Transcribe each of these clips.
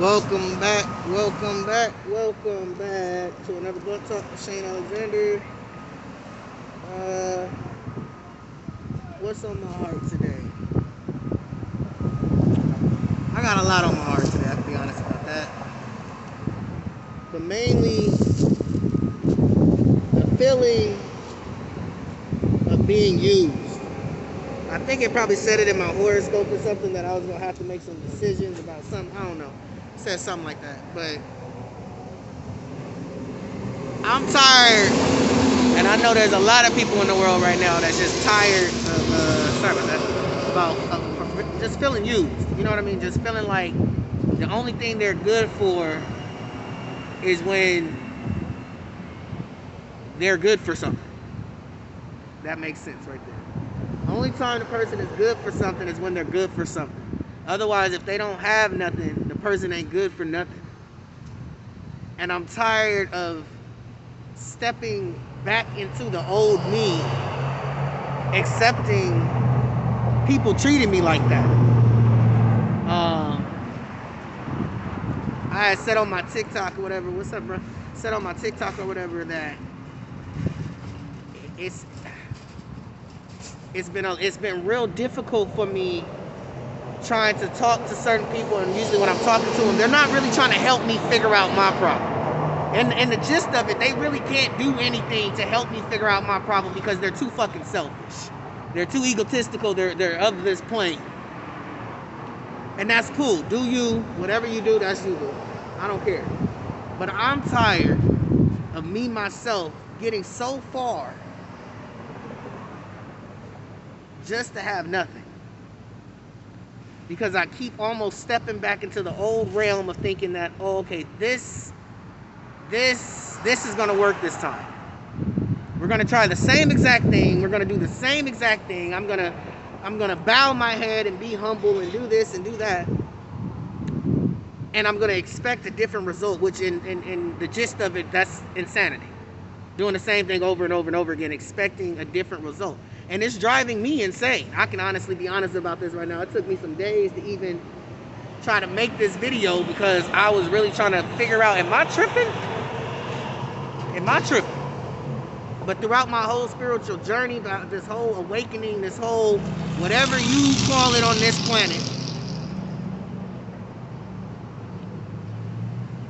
welcome back to another Blunt Talk with Shane Alexander. Uh, what's on my heart today? I got a lot on my heart today, I have to be honest about that. But mainly, the feeling of being used. I think it probably said it in my horoscope or something that I was going to have to make some decisions about something. I don't know. It said something like that. But I'm tired, and I know there's a lot of people in the world right now that's just tired of, sorry about that, about just feeling used. You know what I mean? Just feeling like the only thing they're good for is when they're good for something. That makes sense right there. The only time the person is good for something is when they're good for something. Otherwise, if they don't have nothing, the person ain't good for nothing. And I'm tired of stepping back into the old me, accepting people treating me like that. I had said on my TikTok or whatever, what's up, bro? Said on my TikTok or whatever that it's been real difficult for me trying to talk to certain people, and usually when I'm talking to them, they're not really trying to help me figure out my problem. And the gist of it, they really can't do anything to help me figure out my problem because they're too fucking selfish. They're too egotistical. They're of this plane. And that's cool. Do you, whatever you do, that's you do. I don't care. But I'm tired of me, myself, getting so far just to have nothing. Because I keep almost stepping back into the old realm of thinking that, oh, okay, this is gonna work this time. We're gonna try the same exact thing. We're gonna do the same exact thing. I'm gonna bow my head and be humble and do this and do that. And I'm gonna expect a different result, which in the gist of it, that's insanity. Doing the same thing over and over and over again, expecting a different result. And it's driving me insane. I can honestly be honest about this right now. It took me some days to even try to make this video because I was really trying to figure out, am I tripping? Am I tripping? But throughout my whole spiritual journey, this whole awakening, this whole whatever you call it on this planet,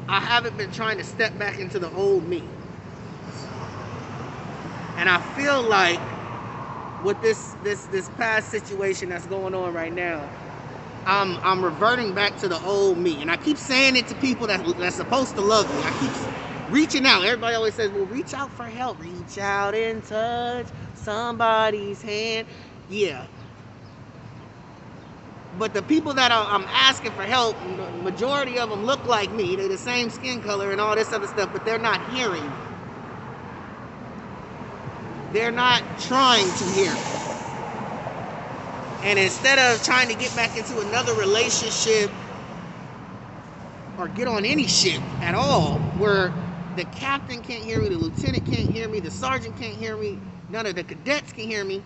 I haven't been trying to step back into the old me. And I feel like with this past situation that's going on right now, I'm reverting back to the old me. And I keep saying it to people that's supposed to love me. I keep reaching out. Everybody always says, well, reach out for help. Reach out and touch somebody's hand. Yeah. But the people that I'm asking for help, the majority of them look like me. They're the same skin color and all this other stuff, but they're not hearing me. They're not trying to hear me. And instead of trying to get back into another relationship or get on any ship at all, where the captain can't hear me, the lieutenant can't hear me, the sergeant can't hear me, none of the cadets can hear me,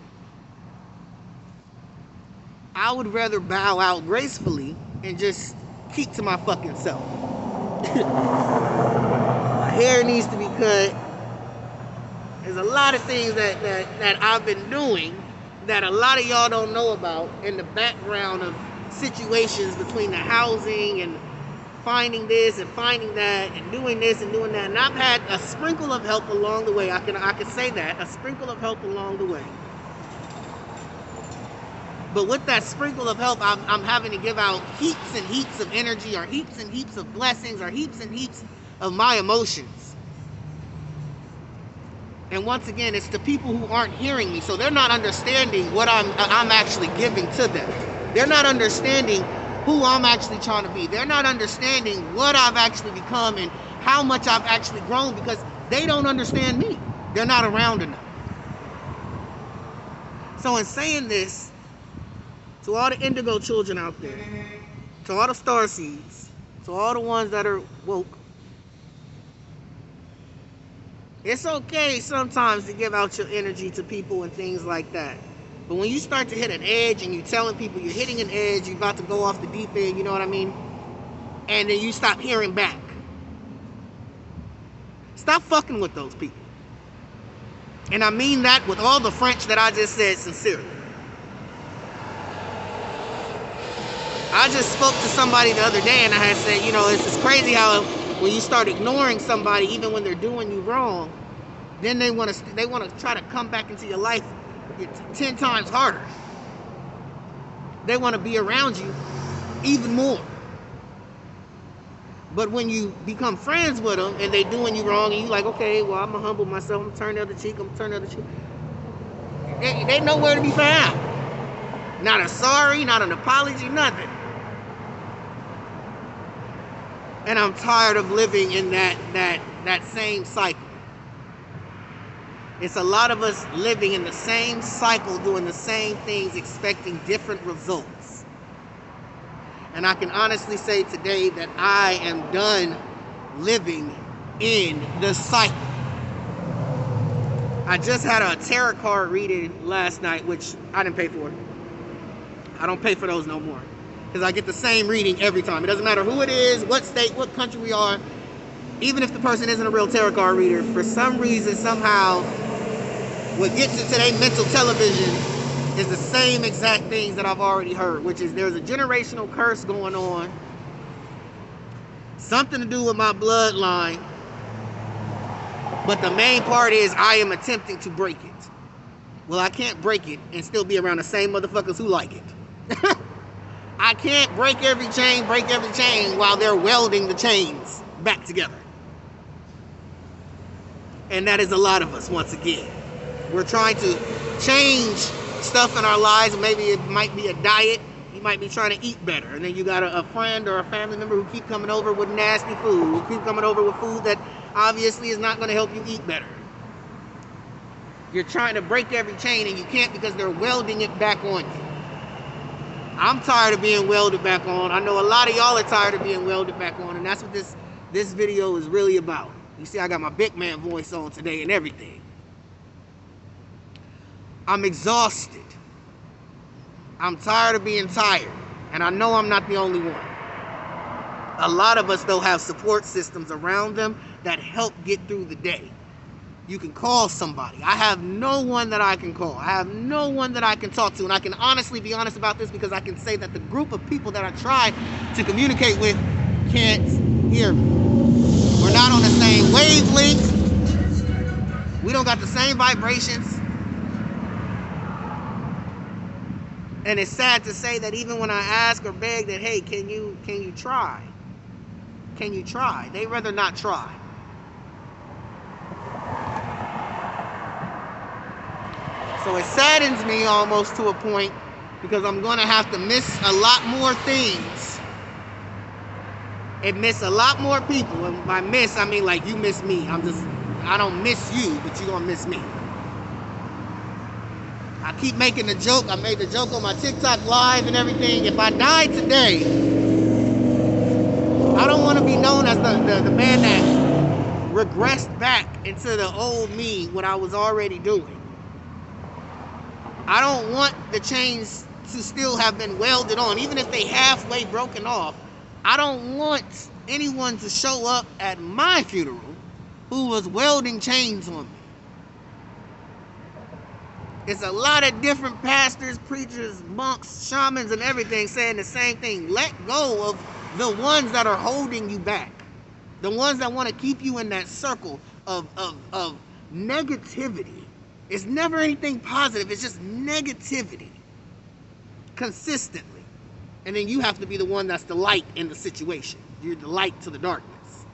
I would rather bow out gracefully and just keep to my fucking self. My hair needs to be cut. There's a lot of things that I've been doing that a lot of y'all don't know about in the background of situations between the housing and finding this and finding that and doing this and doing that. And I've had a sprinkle of help along the way. I can say that, a sprinkle of help along the way. But with that sprinkle of help, I'm having to give out heaps and heaps of energy, or heaps and heaps of blessings, or heaps and heaps of my emotions. And once again, it's the people who aren't hearing me. So they're not understanding what I'm actually giving to them. They're not understanding who I'm actually trying to be. They're not understanding what I've actually become and how much I've actually grown, because they don't understand me. They're not around enough. So in saying this, to all the indigo children out there, to all the star seeds, to all the ones that are woke, it's okay sometimes to give out your energy to people and things like that. But when you start to hit an edge and you're telling people you're hitting an edge, you're about to go off the deep end, you know what I mean? and then you stop hearing back. Stop fucking with those people. And I mean that with all the French that I just said sincerely. I just spoke to somebody the other day and I had said, you know, it's crazy how when you start ignoring somebody, even when they're doing you wrong, then they want to try to come back into your life 10 times harder. They want to be around you even more. But when you become friends with them and they doing you wrong and you like, okay, well, I'm going to humble myself, I'm going to turn the other cheek, I'm going to turn the other cheek. They nowhere to be found. Not a sorry, not an apology, nothing. And I'm tired of living in that same cycle. It's a lot of us living in the same cycle, doing the same things, expecting different results. And I can honestly say today that I am done living in the cycle. I just had a tarot card reading last night, which I didn't pay for. I don't pay for those no more. Because I get the same reading every time. It doesn't matter who it is, what state, what country we are. Even if the person isn't a real tarot card reader, for some reason, somehow, what gets into their mental television is the same exact things that I've already heard, which is there's a generational curse going on, something to do with my bloodline, but the main part is I am attempting to break it. Well, I can't break it and still be around the same motherfuckers who like it. I can't break every chain while they're welding the chains back together. And that is a lot of us, once again. We're trying to change stuff in our lives. Maybe it might be a diet. You might be trying to eat better. And then you got a friend or a family member who keep coming over with nasty food, who keep coming over with food that obviously is not going to help you eat better. You're trying to break every chain and you can't because they're welding it back on you. I'm tired of being welded back on. I know a lot of y'all are tired of being welded back on, and that's what this video is really about. You see, I got my big man voice on today and everything. I'm exhausted. I'm tired of being tired, and I know I'm not the only one. A lot of us, though, have support systems around them that help get through the day. You can call somebody. I have no one that I can call. I have no one that I can talk to. And I can honestly be honest about this because I can say that the group of people that I try to communicate with can't hear me. We're not on the same wavelength. We don't got the same vibrations. And it's sad to say that even when I ask or beg that, hey, can you try? Can you try? They rather not try. So it saddens me almost to a point because I'm going to have to miss a lot more things and miss a lot more people. And by miss, I mean like you miss me. I don't miss you, but you're going to miss me. I keep making the joke. I made the joke on my TikTok live and everything. If I die today, I don't want to be known as the man that regressed back into the old me, what I was already doing. I don't want the chains to still have been welded on, even if they halfway broken off. I don't want anyone to show up at my funeral who was welding chains on me. It's a lot of different pastors, preachers, monks, shamans, and everything saying the same thing. Let go of the ones that are holding you back. The ones that want to keep you in that circle of negativity. It's never anything positive. It's just negativity. Consistently. And then you have to be the one that's the light in the situation. You're the light to the darkness.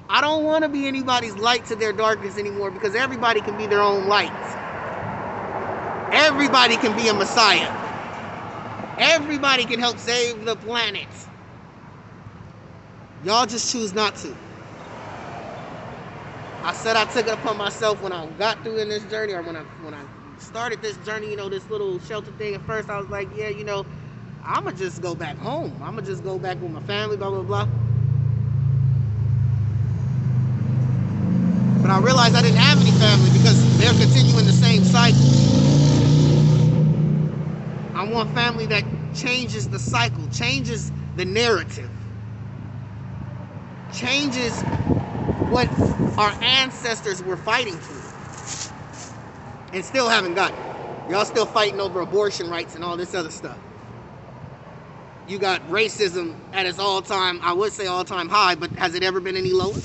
I don't want to be anybody's light to their darkness anymore because everybody can be their own light. Everybody can be a Messiah. Everybody can help save the planet. Y'all just choose not to. I said I took it upon myself when I got through in this journey, or when I started this journey, you know, this little shelter thing. At first I was like, yeah, you know, I'ma just go back home. I'ma just go back with my family, blah, blah, blah. But I realized I didn't have any family because they're continuing the same cycle. I want family that changes the cycle, changes the narrative. changes what our ancestors were fighting for and still haven't gotten it. Y'all still fighting over abortion rights and all this other stuff. You got racism at its all-time, I would say all-time high, but has it ever been any lower?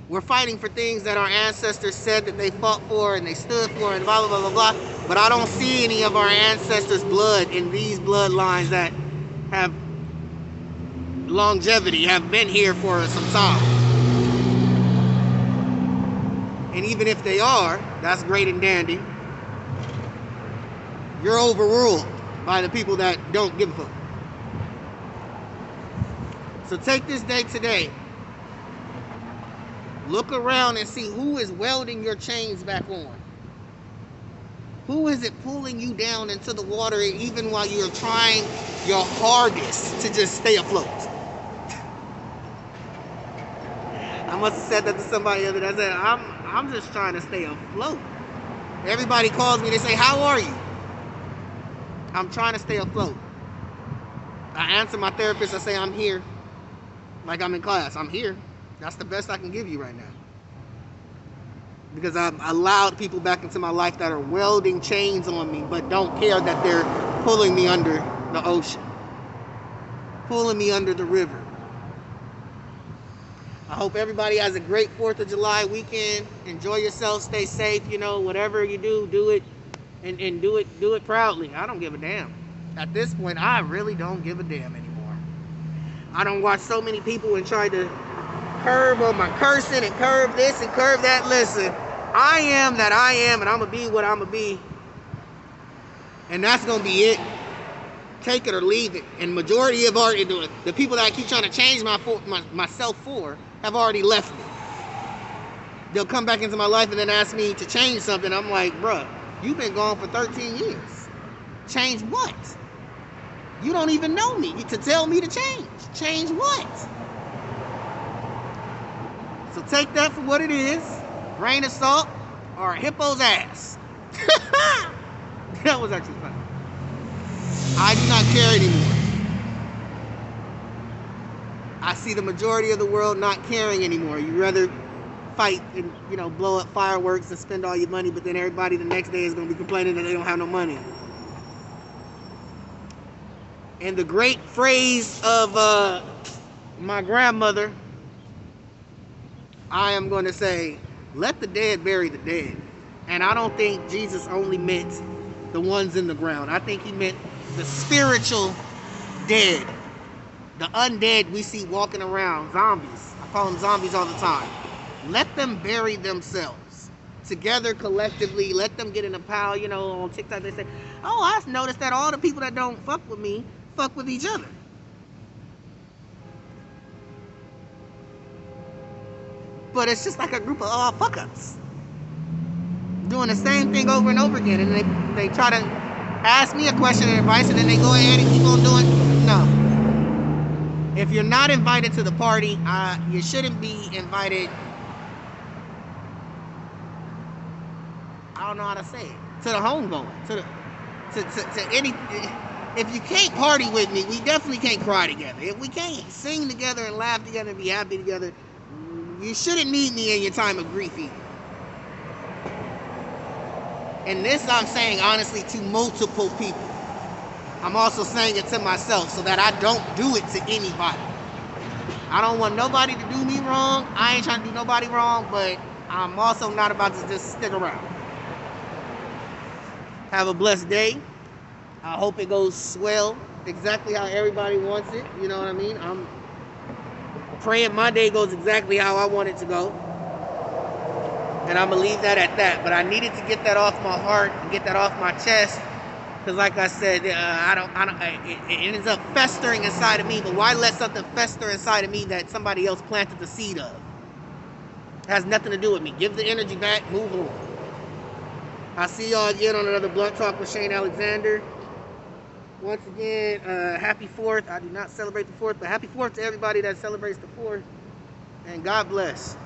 We're fighting for things that our ancestors said that they fought for and they stood for and blah, blah, blah, blah, blah. But I don't see any of our ancestors' blood in these bloodlines that have longevity, have been here for some time. And even if they are, that's great and dandy. You're overruled by the people that don't give a fuck. So take this day today. Look around and see who is welding your chains back on. Who is it pulling you down into the water even while you're trying your hardest to just stay afloat? I must have said that to somebody the other day. I said, I'm just trying to stay afloat. Everybody calls me, they say, how are you? I'm trying to stay afloat. I answer my therapist, I say, I'm here. Like I'm in class, I'm here. That's the best I can give you right now. Because I've allowed people back into my life that are welding chains on me, but don't care that they're pulling me under the ocean. Pulling me under the river. I hope everybody has a great 4th of July weekend. Enjoy yourself, stay safe, you know, whatever you do it and do it proudly. I don't give a damn. At this point, I really don't give a damn anymore. I don't watch so many people and try to curve on my cursing and curve this and curve that. Listen, I am that I am, and I'm gonna be what I'm gonna be, and that's gonna be it. Take it or leave it. And majority of the people that I keep trying to change myself for have already left me. They'll come back into my life and then ask me to change something. I'm like, bruh, you've been gone for 13 years. Change what? You don't even know me to tell me to change. Change what? So take that for what it is. Grain of salt or a hippo's ass. That was actually funny. I do not care anymore. I see the majority of the world not caring anymore. You rather fight and, you know, blow up fireworks and spend all your money, but then everybody the next day is going to be complaining that they don't have no money. And the great phrase of my grandmother, I am going to say, let the dead bury the dead. And I don't think Jesus only meant the ones in the ground. I think he meant the spiritual dead. The undead we see walking around, zombies. I call them zombies all the time. Let them bury themselves. Together, collectively, let them get in a pile. You know, on TikTok they say, oh, I've noticed that all the people that don't fuck with me, fuck with each other. But it's just like a group of fuck-ups. Doing the same thing over and over again. And they try to ask me a question and advice, and then they go ahead and keep on doing. No. If you're not invited to the party, you shouldn't be invited. I don't know how to say it. To the homegoing. To any. If you can't party with me, we definitely can't cry together. If we can't sing together and laugh together and be happy together, you shouldn't need me in your time of grief either. And this I'm saying honestly to multiple people. I'm also saying it to myself so that I don't do it to anybody. I don't want nobody to do me wrong. I ain't trying to do nobody wrong, but I'm also not about to just stick around. Have a blessed day. I hope it goes well, exactly how everybody wants it. You know what I mean? I'm praying my day goes exactly how I want it to go. And I'm going to leave that at that. But I needed to get that off my heart and get that off my chest. Because like I said, it ends up festering inside of me. But why let something fester inside of me that somebody else planted the seed of? It has nothing to do with me. Give the energy back. Move on. I'll see y'all again on another Blunt Talk with Shane Alexander. Once again, happy 4th. I do not celebrate the 4th, but happy 4th to everybody that celebrates the 4th. And God bless.